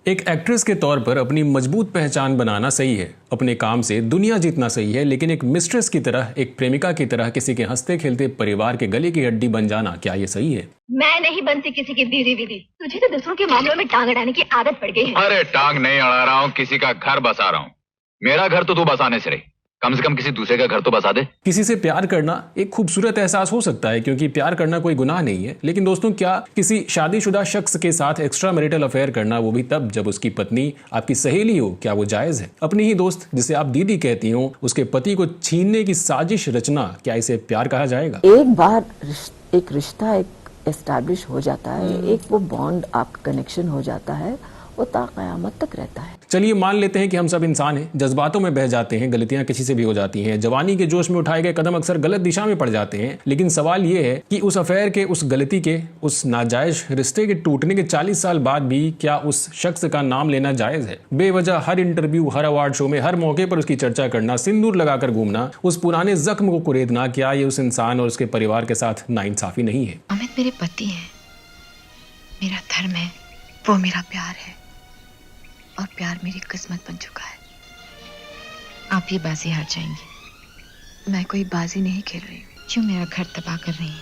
एक एक्ट्रेस के तौर पर अपनी मजबूत पहचान बनाना सही है, अपने काम से दुनिया जीतना सही है, लेकिन एक मिस्ट्रेस की तरह, एक प्रेमिका की तरह किसी के हंसते खेलते परिवार के गले की हड्डी बन जाना, क्या ये सही है? मैं नहीं बनती किसी की बीवी विधि। तुझे तो दूसरों के मामलों में टांग अड़ाने की आदत पड़ गई है। अरे टांग नहीं अड़ा रहा हूँ, किसी का घर बसा रहा हूँ। मेरा घर तो तू बसाने से रही, कम से कम किसी दूसरे का घर तो बसा दे। किसी से प्यार करना एक खूबसूरत एहसास हो सकता है, क्योंकि प्यार करना कोई गुनाह नहीं है। लेकिन दोस्तों, क्या किसी शादीशुदा शख्स के साथ एक्स्ट्रा मैरिटल अफेयर करना, वो भी तब जब उसकी पत्नी आपकी सहेली हो, क्या वो जायज है? अपनी ही दोस्त जिसे आप दीदी कहती हो, उसके पति को छीनने की साजिश रचना, क्या इसे प्यार कहा जाएगा? एक बार एक रिश्ता एक एस्टैब्लिश हो जाता है, एक वो बॉन्ड आपका कनेक्शन हो जाता है, वो ता क़यामत तक रहता है। चलिए मान लेते हैं कि हम सब इंसान हैं, जज्बातों में बह जाते हैं, गलतियां किसी से भी हो जाती हैं, जवानी के जोश में उठाए गए कदम अक्सर गलत दिशा में पड़ जाते हैं। लेकिन सवाल ये है कि उस अफेयर के, उस गलती के, उस नाजायज रिश्ते के टूटने के 40 साल बाद भी क्या उस शख्स का नाम लेना जायज है? बेवजह हर इंटरव्यू, हर अवार्ड शो में, हर मौके पर उसकी चर्चा करना, सिंदूर लगाकर घूमना, उस पुराने जख्म को कुरेदना, क्या ये उस इंसान और उसके परिवार के साथ नाइंसाफी नहीं है? अमित मेरे पति हैं, मेरा धर्म है, वो मेरा प्यार है और प्यार मेरी किस्मत बन चुका है। आप ये बाजी हार जाएंगी। मैं कोई बाजी नहीं खेल रही हूँ। क्यों मेरा घर तबाह कर रही हैं?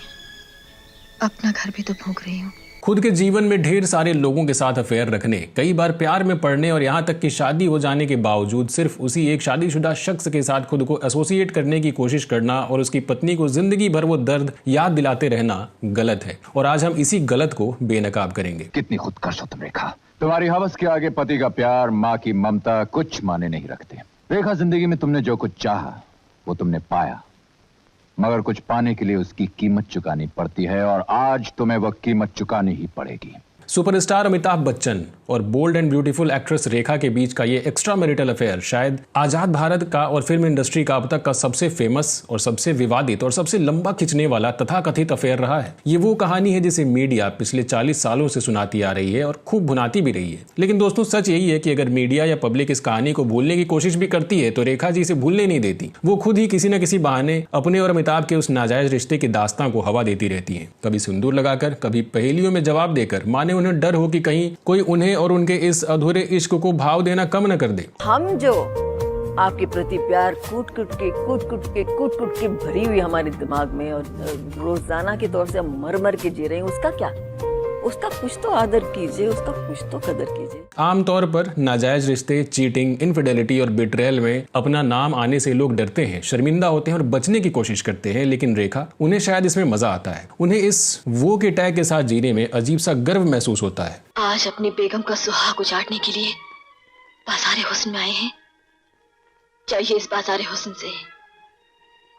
अपना घर भी तो भूख रही हूँ। खुद के जीवन में ढेर सारे लोगों के साथ अफेयर रखने, कई बार प्यार में पड़ने और यहाँ तक कि शादी हो जाने के बावजूद सिर्फ उसी एक शादीशुदा शख्स के साथ खुद को एसोसिएट करने की कोशिश करना और उसकी पत्नी को जिंदगी भर वो दर्द याद दिलाते रहना गलत है। और आज हम इसी गलत को बेनकाब करेंगे। कितनी खुदकश हो तुम रेखा। तुम्हारी हवस के आगे पति का प्यार, माँ की ममता कुछ माने नहीं रखते। रेखा, जिंदगी में तुमने जो कुछ चाहा वो तुमने पाया, मगर कुछ पाने के लिए उसकी कीमत चुकानी पड़ती है और आज तुम्हें वह कीमत चुकानी ही पड़ेगी। सुपरस्टार अमिताभ बच्चन और बोल्ड एंड ब्यूटीफुल एक्ट्रेस रेखा के बीच का ये एक्स्ट्रा मैरिटल अफेयर शायद आजाद भारत का और फिल्म इंडस्ट्री का अब तक का सबसे फेमस और सबसे विवादित और सबसे लंबा खिंचने वाला तथाकथित अफेयर रहा है। ये वो कहानी है जिसे मीडिया पिछले 40 सालों से सुनाती आ रही है और खूब भुनाती भी रही है। लेकिन दोस्तों, सच यही है कि अगर मीडिया या पब्लिक इस कहानी को भूलने की कोशिश भी करती है तो रेखा जी इसे भूलने नहीं देती। वो खुद ही किसी न किसी बहाने अपने और अमिताभ के उस नाजायज रिश्ते की दास्तां को हवा देती रहती है, कभी सिंदूर लगाकर, कभी पहेलियों में जवाब देकर, माने उन्हें डर हो कि कहीं कोई उन्हें और उनके इस अधूरे इश्क को भाव देना कम न कर दे। हम जो आपके प्रति प्यार कूट कुट के भरी हुई हमारे दिमाग में और रोजाना के तौर से हम मर मर के जी रहे हैं, उसका क्या? उसका कुछ तो आदर कीजिए, उसका कुछ तो कदर कीजिए। आमतौर पर नाजायज रिश्ते, चीटिंग, इनफिडेलिटी और बिट्रेयल में अपना नाम आने से लोग डरते हैं, शर्मिंदा होते हैं और बचने की कोशिश करते हैं। लेकिन रेखा, उन्हें शायद इसमें मजा आता है। उन्हें इस वो के टैग के साथ जीने में अजीब सा गर्व महसूस होता है। आज अपनी बेगम का सुहाग उजाड़ने के लिए बाजारे हुस्न में आए हैं। चाहिए इस बाजारे हुस्न से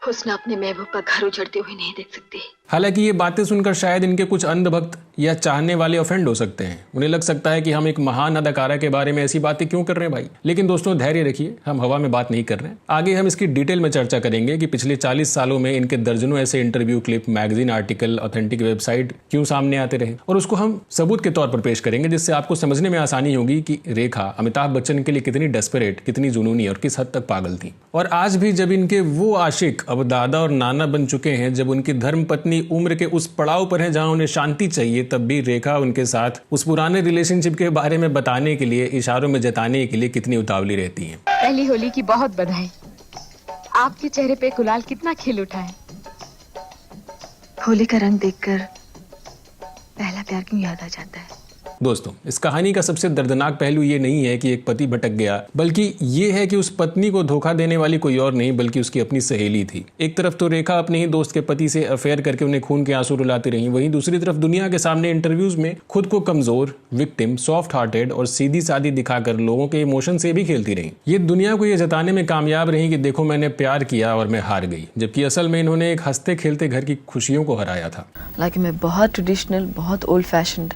हुस्न अपने महबूब का घर उजड़ते हुए नहीं देख सकती। हालांकि ये बातें सुनकर शायद इनके कुछ अंधभक्त या चाहने वाले ऑफेंड हो सकते हैं। उन्हें लग सकता है कि हम एक महान अदाकारा के बारे में ऐसी बातें क्यों कर रहे हैं भाई। लेकिन दोस्तों, धैर्य रखिए, हम हवा में बात नहीं कर रहे हैं। आगे हम इसकी डिटेल में चर्चा करेंगे कि पिछले 40 सालों में इनके दर्जनों ऐसे interview clip, magazine article, authentic website क्यों सामने आते रहे, और उसको हम सबूत के तौर पर पेश करेंगे, जिससे आपको समझने में आसानी होगी कि रेखा अमिताभ बच्चन के लिए कितनी डेस्परेट, कितनी जुनूनी और किस हद तक पागल थी। और आज भी जब इनके वो आशिक अब दादा और नाना बन चुके हैं, जब उनकी धर्मपत्नी उम्र के उस पड़ाव पर है जहां उन्हें शांति चाहिए, तब भी रेखा उनके साथ उस पुराने रिलेशनशिप के बारे में बताने के लिए, इशारों में जताने के लिए कितनी उतावली रहती हैं। पहली होली की बहुत बधाई। आपके चेहरे पे गुलाल कितना खिल उठा है। होली का रंग देखकर पहला प्यार क्यों याद आ जाता है? दोस्तों, इस कहानी का सबसे दर्दनाक पहलू ये नहीं है कि एक पति भटक गया, बल्कि ये है कि उस पत्नी को धोखा देने वाली कोई और नहीं बल्कि उसकी अपनी सहेली थी। एक तरफ तो रेखा अपने ही दोस्त के पति से अफेयर करके उन्हें खून के आंसू रुलाती रही, वहीं दूसरी तरफ दुनिया के सामने इंटरव्यूज में खुद को कमजोर, विक्टिम, सॉफ्ट हार्टेड और सीधी सादी दिखाकर लोगों के इमोशन से भी खेलती रही। ये दुनिया को ये जताने में कामयाब रही कि देखो, मैंने प्यार किया और मैं हार गई, जबकि असल में इन्होंने एक हंसते खेलते घर की खुशियों को हराया था। हालांकि मैं बहुत ट्रेडिशनल, बहुत ओल्ड फैशन्ड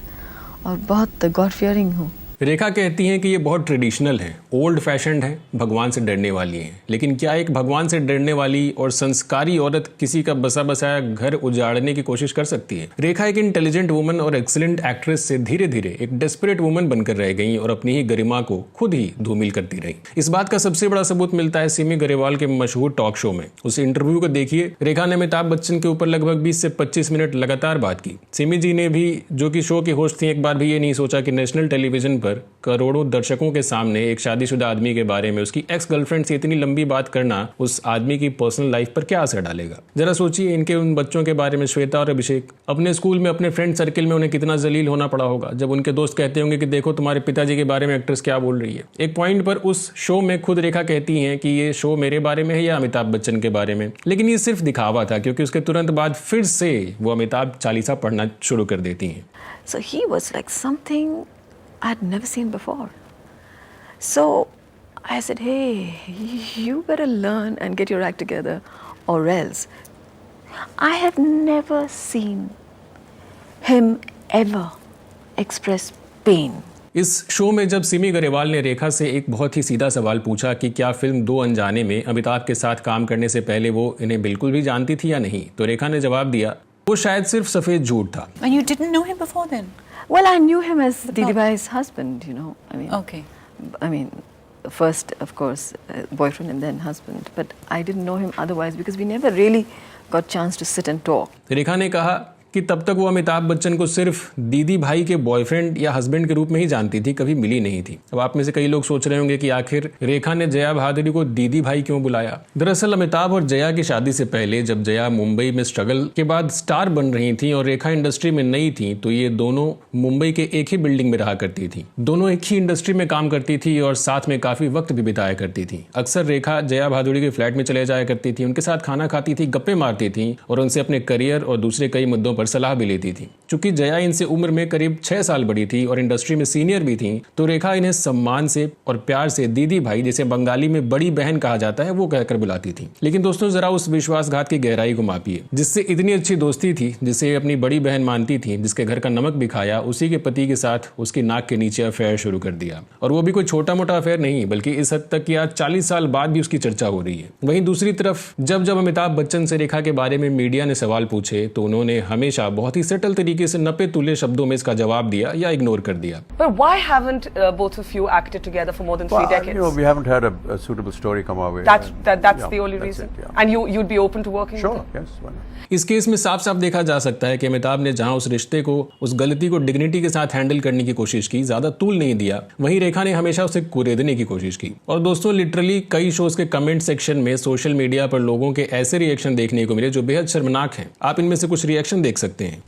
और बहुत गॉड फियरिंग हूँ। रेखा कहती हैं कि ये बहुत ट्रेडिशनल है, ओल्ड फैशन्ड है, भगवान से डरने वाली है। लेकिन क्या एक भगवान से डरने वाली और संस्कारी औरत किसी का बसा बसाया घर उजाड़ने की कोशिश कर सकती है? रेखा एक इंटेलिजेंट वुमन और एक्सीलेंट एक्ट्रेस से धीरे धीरे एक डेस्परेट वुमन बनकर रह गई और अपनी ही गरिमा को खुद ही धूमिल करती रही। इस बात का सबसे बड़ा सबूत मिलता है सिमी ग्रेवाल के मशहूर टॉक शो में। उस इंटरव्यू को देखिए। रेखा ने अमिताभ बच्चन के ऊपर लगभग 20 से 25 मिनट लगातार बात की। सिमी जी ने भी, जो कि शो की होस्ट थी, एक बार भी ये नहीं सोचा कि नेशनल टेलीविजन पर पर करोड़ों दर्शकों के सामने एक शादीशुदा आदमी के बारे में उसकी एक्स गर्लफ्रेंड से इतनी लंबी बात करना उस आदमी की पर्सनल लाइफ पर क्या असर डालेगा। जरा सोचिए इनके उन बच्चों के बारे में। श्वेता और अभिषेक, अपने स्कूल में अपने फ्रेंड सर्किल में उन्हें कितना जलील होना पड़ा होगा जब उनके दोस्त कहते होंगे कि देखो तुम्हारे पिताजी के बारे में एक्ट्रेस क्या बोल रही है। एक पॉइंट पर उस शो में खुद रेखा कहती हैं कि ये शो मेरे बारे में है या अमिताभ बच्चन के बारे में, लेकिन ये सिर्फ दिखावा था क्योंकि उसके तुरंत बाद फिर से वो अमिताभ चालीसा पढ़ना शुरू कर देती हैं। So he was like something I'd never seen before. So I said, hey, you better learn and get your act together or else. I have never seen him ever express pain. इस show में जब सिमी गरेवाल ने रेखा से एक बहुत ही सीधा सवाल पूछा कि क्या फिल्म दो अनजाने में अमिताभ के साथ काम करने से पहले वो इन्हें बिल्कुल भी जानती थी या नहीं, तो रेखा ने जवाब दिया वो शायद सिर्फ सफेद झूठ था। And you didn't know him before then? Well, I knew him as Didi Bhai's husband, you know. Okay. I mean, first, of course, boyfriend and then husband. But I didn't know him otherwise because we never really got chance to sit and talk. रेखा ने कहा कि तब तक वो अमिताभ बच्चन को सिर्फ दीदी भाई के बॉयफ्रेंड या हस्बैंड के रूप में ही जानती थी, कभी मिली नहीं थी। अब आप में से कई लोग सोच रहे होंगे कि आखिर रेखा ने जया भादुरी को दीदी भाई क्यों बुलाया। दरअसल अमिताभ और जया की शादी से पहले जब जया मुंबई में स्ट्रगल के बाद स्टार बन रही थी और रेखा इंडस्ट्री में नई थी, तो ये दोनों मुंबई के एक ही बिल्डिंग में रहा करती थी। दोनों एक ही इंडस्ट्री में काम करती थी और साथ में काफी वक्त भी बिताया करती थी। अक्सर रेखा जया भादुरी के फ्लैट में चले जाया करती थी, उनके साथ खाना खाती थी, गप्पे मारती थी और उनसे अपने करियर और दूसरे कई मुद्दों पर सलाह भी लेती थी। चूंकि जया इनसे उम्र में करीब 6 साल बड़ी थी और इंडस्ट्री में सीनियर भी थी, तो रेखा इन्हें सम्मान से और प्यार से दीदी भाई, जिसे बंगाली में बड़ी बहन कहा जाता है, वो कहकर बुलाती थी। लेकिन दोस्तों जरा उस विश्वासघात की गहराई को मापिए। जिससे इतनी अच्छी दोस्ती थी, जिसे अपनी बड़ी बहन मानती थी, जिसके घर का नमक भी खाया, उसी के पति के साथ उसकी नाक के नीचे अफेयर शुरू कर दिया। और वो भी कोई छोटा मोटा अफेयर नहीं, बल्कि इस हद तक कि आज 40 साल बाद भी उसकी चर्चा हो रही है। वहीं दूसरी तरफ जब जब अमिताभ बच्चन से रेखा के बारे में मीडिया ने सवाल पूछे, तो उन्होंने हमेशा बहुत ही सेटल तरीके से नपे तुले शब्दों में इसका जवाब दिया या इग्नोर कर दिया। But why haven't both of you acted together for more than 3 decades? You know, we haven't had a suitable story come our way. That's Yeah, the only that's reason. it, yeah. And you'd be open to working Sure, with him? yes, why not? इस case में साफ साफ देखा जा सकता है कि अमिताभ ने जहां उस रिश्ते को, उस गलती को डिग्निटी के साथ हैंडल करने की कोशिश की, ज्यादा तूल नहीं दिया, वहीं रेखा ने हमेशा उसे कुरेदने की कोशिश की। और दोस्तों लिटरली कई शोज के कमेंट सेक्शन में सोशल मीडिया पर लोगों के ऐसे रिएक्शन देखने को मिले जो बेहद शर्मनाक हैं। आप इनमें से कुछ रिएक्शन देख सकते हैं।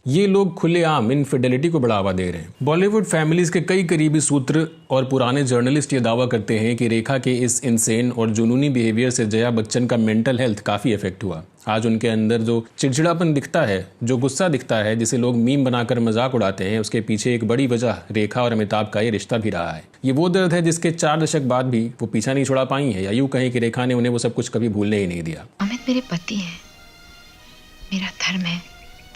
ये लोग खुलेआम इनफिडेलिटी को बढ़ावा दे रहे हैं। बॉलीवुड फैमिलीज के कई करीबी सूत्र और पुराने जर्नलिस्ट ये दावा करते हैं कि रेखा के इस इंसेन और जुनूनी बिहेवियर से जया बच्चन का मेंटल हेल्थ काफी इफेक्ट हुआ। आज उनके अंदर जो चिड़चिड़ापन दिखता है, जो गुस्सा दिखता है, जिसे लोग मीम बनाकर मजाक उड़ाते हैं, उसके पीछे एक बड़ी वजह रेखा और अमिताभ का ये रिश्ता भी रहा है। ये वो दर्द है जिसके 4 दशक बाद भी वो पीछा नहीं छुड़ा पाई है, या यूं कहें कि रेखा ने उन्हें वो सब कुछ कभी भूलने ही नहीं दिया। अमित मेरे पति हैं, मेरा धर्म है,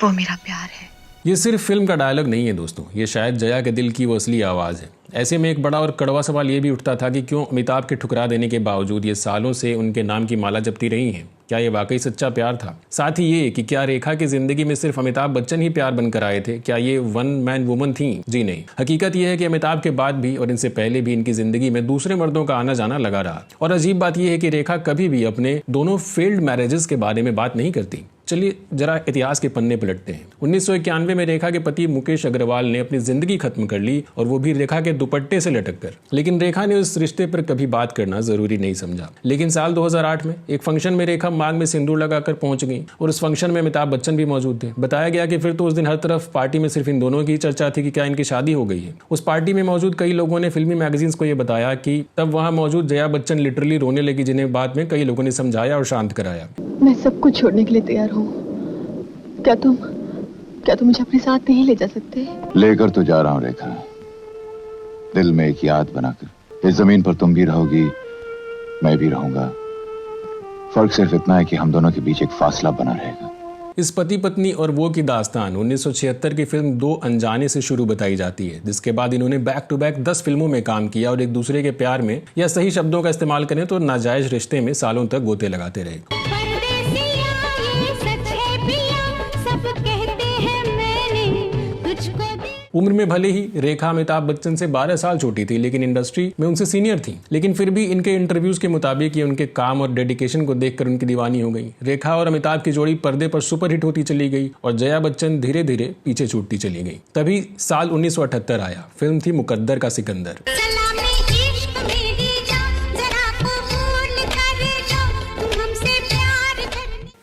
वो मेरा प्यार है। ये सिर्फ फिल्म का डायलॉग नहीं है दोस्तों, ये शायद जया के दिल की वो असली आवाज़ है। ऐसे में एक बड़ा और कड़वा सवाल ये भी उठता था कि क्यों अमिताभ के ठुकरा देने के बावजूद ये सालों से उनके नाम की माला जपती रही हैं। क्या ये वाकई सच्चा प्यार था? साथ ही ये कि क्या रेखा की जिंदगी में सिर्फ अमिताभ बच्चन ही प्यार बनकर आए थे? क्या ये वन मैन वुमन थी? जी नहीं। हकीकत यह है कि अमिताभ के बाद भी और इनसे पहले भी इनकी जिंदगी में दूसरे मर्दों का आना जाना लगा रहा। और अजीब बात यह है कि रेखा कभी भी अपने दोनों फेल्ड मैरिजेस के बारे में बात नहीं करती। चलिए जरा इतिहास के पन्ने पलटते हैं। 1991 में रेखा के पति मुकेश अग्रवाल ने अपनी जिंदगी खत्म कर ली, और वो भी रेखा के दुपट्टे से लटक कर। लेकिन रेखा ने उस रिश्ते पर कभी बात करना जरूरी नहीं समझा। लेकिन साल 2008 में एक फंक्शन में रेखा मांग में सिंदूर लगाकर पहुंच गई, और उस फंक्शन में अमिताभ बच्चन भी मौजूद थे। बताया गया कि फिर तो उस दिन हर तरफ पार्टी में सिर्फ इन दोनों की चर्चा थी कि क्या इनकी शादी हो गई है। उस पार्टी में मौजूद कई लोगों ने फिल्मी मैगजीन्स को यह बताया कि तब वहां मौजूद जया बच्चन लिटरली रोने लगी, जिन्हें बाद में कई लोगों ने समझाया और शांत कराया। मैं सब कुछ छोड़ने के लिए तैयार हूँ। क्या तुम मुझे अपने साथ नहीं ले जा सकते? लेकर तो जा रहा हूं रेखा, दिल में एक याद बनाकर। इस जमीन पर तुम भी रहोगी, मैं भी रहूंगा। फर्क सिर्फ इतना है कि हम दोनों के बीच एक फासला बना रहेगा। इस पति पत्नी और वो की दास्तान 1976 की फिल्म दो अनजाने से शुरू बताई जाती है, जिसके बाद इन्होंने बैक टू बैक 10 फिल्मों में काम किया और एक दूसरे के प्यार में, या सही शब्दों का इस्तेमाल करें तो नाजायज रिश्ते में सालों तक गोते लगाते रहे। उम्र में भले ही रेखा अमिताभ बच्चन से 12 साल छोटी थी, लेकिन इंडस्ट्री में उनसे सीनियर थी। लेकिन फिर भी इनके इंटरव्यूज के मुताबिक ये उनके काम और डेडिकेशन को देखकर उनकी दीवानी हो गई। रेखा और अमिताभ की जोड़ी पर्दे पर सुपरहिट होती चली गई और जया बच्चन धीरे धीरे पीछे छूटती चली गई। तभी साल 1978 आया। फिल्म थी मुकद्दर का सिकंदर।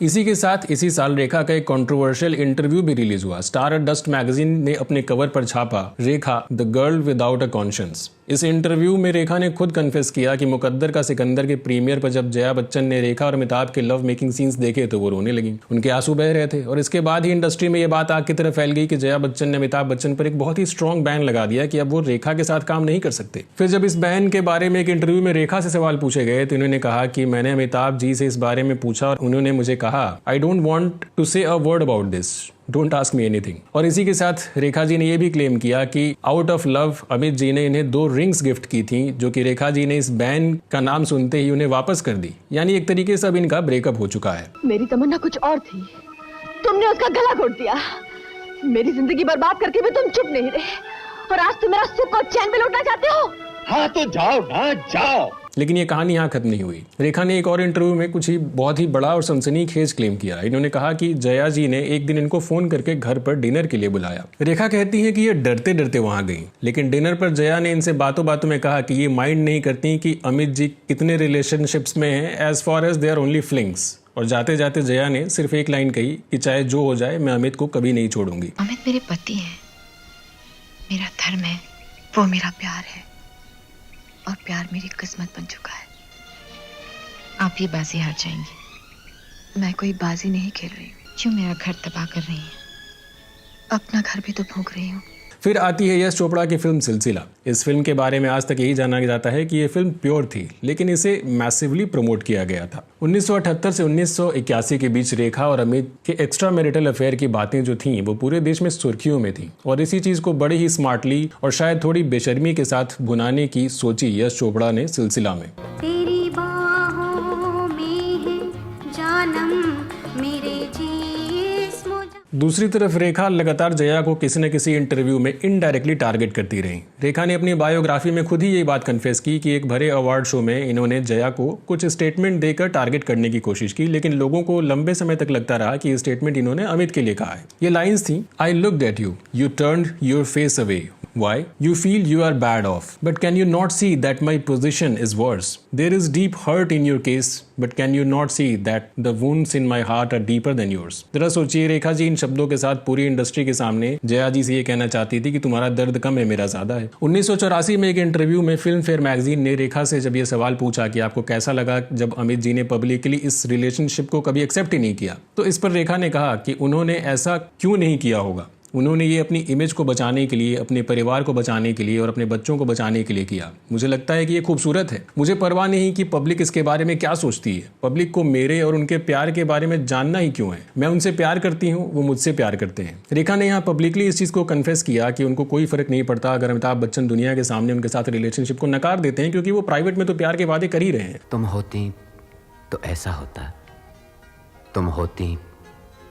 इसी के साथ इसी साल रेखा का एक कंट्रोवर्शियल इंटरव्यू भी रिलीज हुआ। स्टार डस्ट मैगजीन ने अपने कवर पर छापा Rekha the girl without a conscience. इस इंटरव्यू में रेखा ने खुद कन्फेस किया कि मुकद्दर का सिकंदर के प्रीमियर पर जब जया बच्चन ने रेखा और अमिताभ के लव मेकिंग सीन्स देखे तो वो रोने लगी, उनके आंसू बह रहे थे। और इसके बाद ही इंडस्ट्री में ये बात आग की तरह फैल गई कि जया बच्चन ने अमिताभ बच्चन पर एक बहुत ही स्ट्रॉन्ग बैन लगा दिया कि अब वो रेखा के साथ काम नहीं कर सकते। फिर जब इस बैन के बारे में एक इंटरव्यू में रेखा से सवाल पूछे गए तो इन्होंने कहा कि मैंने अमिताभ जी से इस बारे में पूछा और उन्होंने मुझे कहा आई डोंट वॉन्ट टू से a word about this, don't ask me anything. और इसी के साथ रेखा जी ने यह भी क्लेम किया कि out of love Amit ji ने इन्हें 2 रिंग्स गिफ्ट की थी, जो कि रेखा जी ने इस बैन का नाम सुनते ही उन्हें वापस कर दी। यानी एक तरीके से अब इनका ब्रेकअप हो चुका है। मेरी तमन्ना कुछ और थी, तुमने उसका गला घोट दिया। मेरी जिंदगी बर्बाद करके भी तुम चुप नहीं रहे और आज तुम मेरा सुख और चैन पे लौटना चाहते हो। हाँ तो जाओ ना, जाओ। लेकिन ये कहानी यहाँ खत्म नहीं हुई। रेखा ने एक और इंटरव्यू में कुछ ही बहुत ही बड़ा और सनसनीखेज क्लेम किया। इन्होंने कहा कि जया जी ने एक दिन इनको फोन करके घर पर डिनर के लिए बुलाया। रेखा कहती है कि ये डरते डरते वहां गई, लेकिन डिनर पर जया ने इनसे बातों बातों में कहा कि ये माइंड नहीं करती कि अमित जी कितने रिलेशनशिप्स में हैं, as far as they are only flings. और जाते जाते जया ने सिर्फ एक लाइन कही कि चाहे जो हो जाए मैं अमित को कभी नहीं छोड़ूंगी। अमित मेरे पति हैं, मेरा धर्म है, वो मेरा प्यार है और प्यार मेरी किस्मत बन चुका है। आप ये बाजी हार जाएंगी। मैं कोई बाजी नहीं खेल रही हूँ। क्यों मेरा घर तबाह कर रही हैं? अपना घर भी तो भोग रही हूँ। फिर आती है यश चोपड़ा की फिल्म सिलसिला। इस फिल्म के बारे में आज तक यही जाना जाता है कि ये फिल्म प्योर थी, लेकिन इसे मैसिवली प्रमोट किया गया था। 1978 से 1981 के बीच रेखा और अमित के एक्स्ट्रा मैरिटल अफेयर की बातें जो थीं वो पूरे देश में सुर्खियों में थी। और इसी चीज को बड़े ही स्मार्टली और शायद थोड़ी बेशर्मी के साथ भुनाने की सोची यश चोपड़ा ने सिलसिला में। तेरी बाहों में है जानम मेरे जिस्म। दूसरी तरफ रेखा लगातार जया को किसी न किसी इंटरव्यू में इनडायरेक्टली टारगेट करती रही। रेखा ने अपनी बायोग्राफी में खुद ही ये बात कन्फेस की कि एक भरे अवार्ड शो में इन्होंने जया को कुछ स्टेटमेंट देकर टारगेट करने की कोशिश की, लेकिन लोगों को लंबे समय तक लगता रहा कि ये स्टेटमेंट इन्होंने अमित के लिए कहा है। ये लाइन्स थी, I looked at you, you turned your face away. Why? You feel you are bad off. But can you not see that my position is worse? There is deep hurt in your case, but can you not see that the wounds in my heart are deeper than yours? जरा सोचिए, रेखा जी इन शब्दों के साथ पूरी industry के सामने जया जी से ये कहना चाहती थी कि तुम्हारा दर्द कम है, मेरा ज्यादा है। 1984 में एक इंटरव्यू में फिल्म फेयर मैगजीन ने रेखा से जब ये सवाल पूछा कि आपको कैसा लगा जब अमित जी ने पब्लिकली इस रिलेशनशिप को कभी एक्सेप्ट ही नहीं किया, तो इस पर रेखा ने कहा कि उन्होंने ऐसा क्यों नहीं किया होगा। उन्होंने ये अपनी इमेज को बचाने के लिए, अपने परिवार को बचाने के लिए और अपने बच्चों को बचाने के लिए किया। मुझे लगता है कि ये खूबसूरत है। मुझे परवाह नहीं कि पब्लिक इसके बारे में क्या सोचती है। पब्लिक को मेरे और उनके प्यार के बारे में जानना ही क्यों है। मैं उनसे प्यार करती हूँ, वो मुझसे प्यार करते हैं। रेखा ने यहाँ पब्लिकली इस चीज़ को कन्फेस किया कि उनको कोई फर्क नहीं पड़ता अगर अमिताभ बच्चन दुनिया के सामने उनके साथ रिलेशनशिप को नकार देते हैं, क्योंकि वो प्राइवेट में तो प्यार के वादे कर ही रहे हैं। तुम होती तो ऐसा होता, तुम होती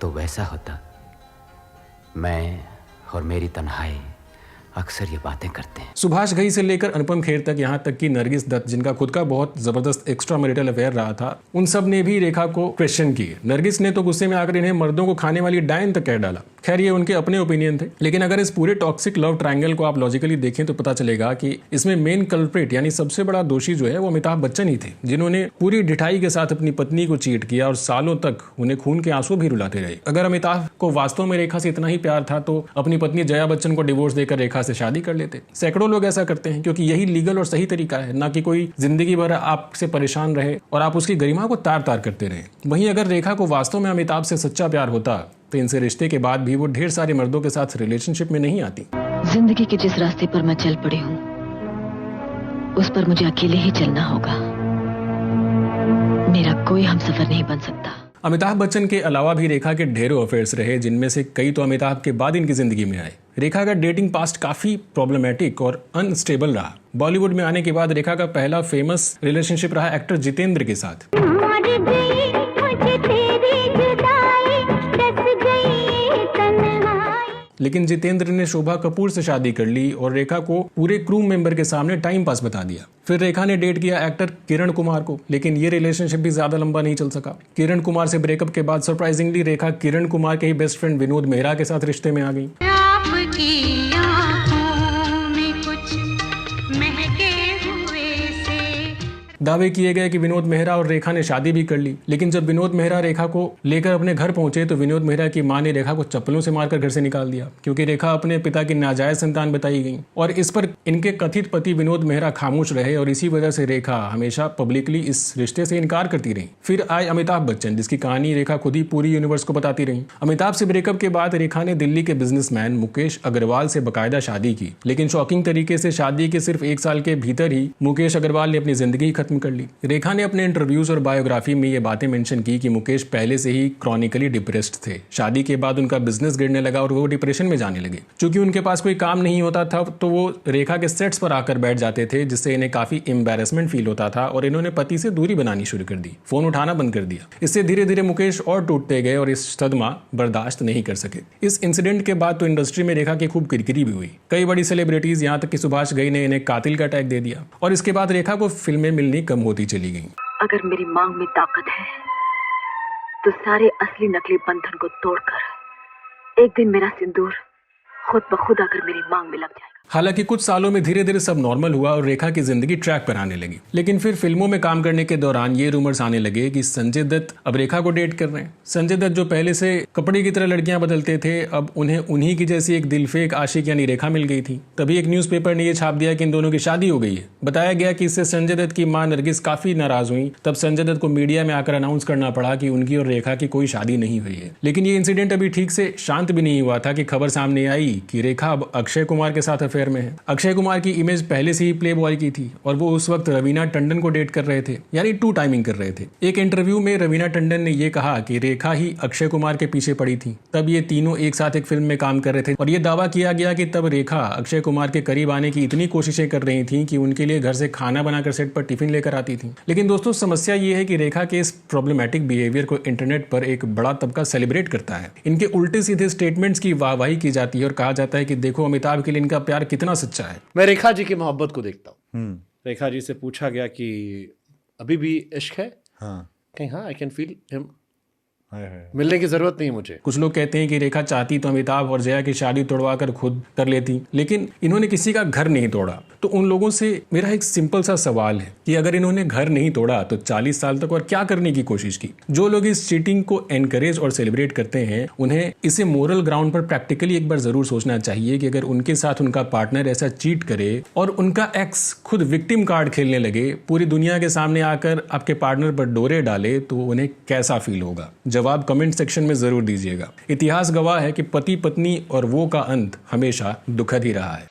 तो वैसा होता। मैं और मेरी तन्हाई अक्सर ये बातें करते हैं। सुभाष घई से लेकर अनुपम खेर तक, यहाँ तक कि नरगिस दत्त, जिनका खुद का बहुत जबरदस्त एक्स्ट्रा मैरिटल अफेयर रहा था, उन सब ने भी रेखा को क्वेश्चन किए। नरगिस ने तो गुस्से में आकर इन्हें मर्दों को खाने वाली डायन तक कह डाला। खैर ये उनके अपने ओपिनियन थे, लेकिन अगर इस पूरे टॉक्सिक लव ट्रायंगल को आप लॉजिकली देखें तो पता चलेगा कि इसमें मेन कल्प्रिट यानी सबसे बड़ा दोषी जो है वो अमिताभ बच्चन ही थे, जिन्होंने पूरी ढिठाई के साथ अपनी पत्नी को चीट किया और सालों तक उन्हें खून के आंसू भी रुलाते रहे। अगर अमिताभ को वास्तव में रेखा से इतना ही प्यार था तो अपनी पत्नी जया बच्चन को डिवोर्स देकर रेखा से शादी कर लेते। सैकड़ों लोग ऐसा करते हैं क्योंकि यही लीगल और सही तरीका है, ना कि कोई जिंदगी भर आपसे परेशान रहे और आप उसकी गरिमा को तार तार करते रहे। वहीं अगर रेखा को वास्तव में अमिताभ से सच्चा प्यार होता तो इनसे रिश्ते के बाद भी वो ढेर सारे मर्दों के साथ रिलेशनशिप में नहीं आती। जिंदगी के जिस रास्ते पर मैं चल पड़ी हूँ उस पर मुझे अकेले ही चलना होगा। मेरा कोई हमसफर नहीं बन सकता। अमिताभ बच्चन के अलावा भी रेखा के ढेरों अफेयर्स रहे, जिनमें से कई तो अमिताभ के बाद इनकी जिंदगी में आए। रेखा का डेटिंग पास्ट काफी प्रॉब्लमैटिक और अनस्टेबल रहा। बॉलीवुड में आने के बाद रेखा का पहला फेमस रिलेशनशिप रहा एक्टर जितेंद्र के साथ। लेकिन जितेंद्र ने शोभा कपूर से शादी कर ली और रेखा को पूरे क्रू मेंबर के सामने टाइम पास बता दिया। फिर रेखा ने डेट किया एक्टर किरण कुमार को, लेकिन ये रिलेशनशिप भी ज्यादा लंबा नहीं चल सका। किरण कुमार से ब्रेकअप के बाद सरप्राइजिंगली रेखा किरण कुमार के ही बेस्ट फ्रेंड विनोद मेहरा के साथ रिश्ते में आ गई। आपकी आँखों में कुछ महके हुए से दावे किए गए कि विनोद मेहरा और रेखा ने शादी भी कर ली, लेकिन जब विनोद मेहरा रेखा को लेकर अपने घर पहुंचे तो विनोद मेहरा की मां ने रेखा को चप्पलों से मारकर घर से निकाल दिया, क्योंकि रेखा अपने पिता की नाजायज संतान बताई गई। और इस पर इनके कथित पति विनोद मेहरा खामोश रहे और इसी वजह से रेखा हमेशा पब्लिकली इस रिश्ते से इनकार करती रही। फिर आए अमिताभ बच्चन, जिसकी कहानी रेखा खुद ही पूरी यूनिवर्स को बताती रही। अमिताभ से ब्रेकअप के बाद रेखा ने दिल्ली के बिजनेसमैन मुकेश अग्रवाल से बकायदा शादी की, लेकिन शॉकिंग तरीके से शादी के सिर्फ 1 साल के भीतर ही मुकेश अग्रवाल ने अपनी जिंदगी खत्म कर ली। रेखा ने अपने इंटरव्यूज और बायोग्राफी में ये बातें मेंशन की कि मुकेश पहले से ही क्रॉनिकली डिप्रेस्ड थे। शादी के बाद उनका बिजनेस गिरने लगा और वो डिप्रेशन में जाने लगे। चूंकि उनके पास कोई काम नहीं होता था तो वो रेखा के सेट्स पर आकर बैठ जाते थे, जिससे इन्हें काफी एम्बैरेसमेंट फील होता था और इन्होंने पति से दूरी बनानी शुरू कर दी, फोन उठाना बंद कर दिया। इससे धीरे धीरे मुकेश और टूटते गए और इस सदमा बर्दाश्त नहीं कर सके। इस इंसिडेंट के बाद तो इंडस्ट्री में रेखा की खूब किरकिरी भी हुई। कई बड़ी सेलिब्रिटीज, यहाँ तक कि सुभाष घई ने इन्हें कातिल का टैग दे दिया और इसके बाद रेखा को फिल्में मिलनी कम होती चली गई। अगर मेरी मांग में ताकत है तो सारे असली नकली बंधन को तोड़कर एक दिन मेरा सिंदूर खुद ब खुद आकर मेरी मांग में लग जाएगा। हालांकि कुछ सालों में धीरे धीरे सब नॉर्मल हुआ और रेखा की जिंदगी ट्रैक पर आने लगी, लेकिन फिर फिल्मों में काम करने के दौरान ये रूमर्स आने लगे कि संजय दत्त अब रेखा को डेट कर रहे हैं। संजय दत्त जो पहले से कपड़े की तरह लड़कियां बदलते थे, अब उन्हें उन्हीं की जैसी एक दिलफेक आशिक यानी रेखा मिल गई थी। तभी एक न्यूज़पेपर ने यह छाप दिया कि इन दोनों की शादी हो गई है। बताया गया कि इससे संजय दत्त की मां नरगिस काफी नाराज हुई। तब संजय दत्त को मीडिया में आकर अनाउंस करना पड़ा कि उनकी और रेखा की कोई शादी नहीं हुई है। लेकिन ये इंसिडेंट अभी ठीक से शांत भी नहीं हुआ था कि खबर सामने आई कि रेखा अब अक्षय कुमार के साथ अफेयर में है। अक्षय कुमार की इमेज पहले से ही प्ले बॉय की थी और वो उस वक्त रवीना टंडन को डेट कर रहे थे, यानी 2 टाइमिंग कर रहे थे। एक इंटरव्यू में रवीना टंडन ने यह कहा कि रेखा ही अक्षय कुमार के पीछे पड़ी थी। तब ये तीनों एक साथ एक फिल्म में काम कर रहे थे और ये दावा किया गया कि तब रेखा अक्षय कुमार के करीब आने की इतनी कोशिशें कर रही थी कि उनके लिए घर से खाना बनाकर सेट पर टिफिन लेकर आती थी। लेकिन दोस्तों, समस्या ये है कि रेखा के इस प्रॉब्लमैटिक बिहेवियर को इंटरनेट पर एक बड़ा तबका सेलिब्रेट करता है। इनके उल्टे सीधे स्टेटमेंट्स की वाहवाही की जाती है और कहा जाता है कि देखो अमिताभ के लिए इनका प्यार कितना सच्चा है। मैं रेखा जी की मोहब्बत को देखता हूँ। रेखा जी से पूछा गया कि अभी भी इश्क है? हाँ, कहीं हाँ, आई कैन फील हिम। मिलने की जरूरत नहीं मुझे। कुछ लोग कहते हैं कि रेखा चाहती तो अमिताभ और जया की शादी तोड़वा कर खुद कर लेती, लेकिन इन्होंने किसी का घर नहीं तोड़ा। तो उन लोगों से मेरा एक सिंपल सा सवाल है कि अगर इन्होंने घर नहीं तोड़ा तो 40 साल तक और क्या करने की कोशिश की? जो लोग इस चीटिंग को एनकरेज और सेलिब्रेट करते हैं, उन्हें इसे मोरल ग्राउंड पर प्रैक्टिकली एक बार जरूर सोचना चाहिए कि अगर उनके साथ उनका पार्टनर ऐसा चीट करे और उनका एक्स खुद विक्टिम कार्ड खेलने लगे, पूरी दुनिया के सामने आकर आपके पार्टनर पर डोरे डाले, तो उन्हें कैसा फील होगा? जवाब कमेंट सेक्शन में जरूर दीजिएगा। इतिहास गवाह है कि पति पत्नी और वो का अंत हमेशा दुखद ही रहा है।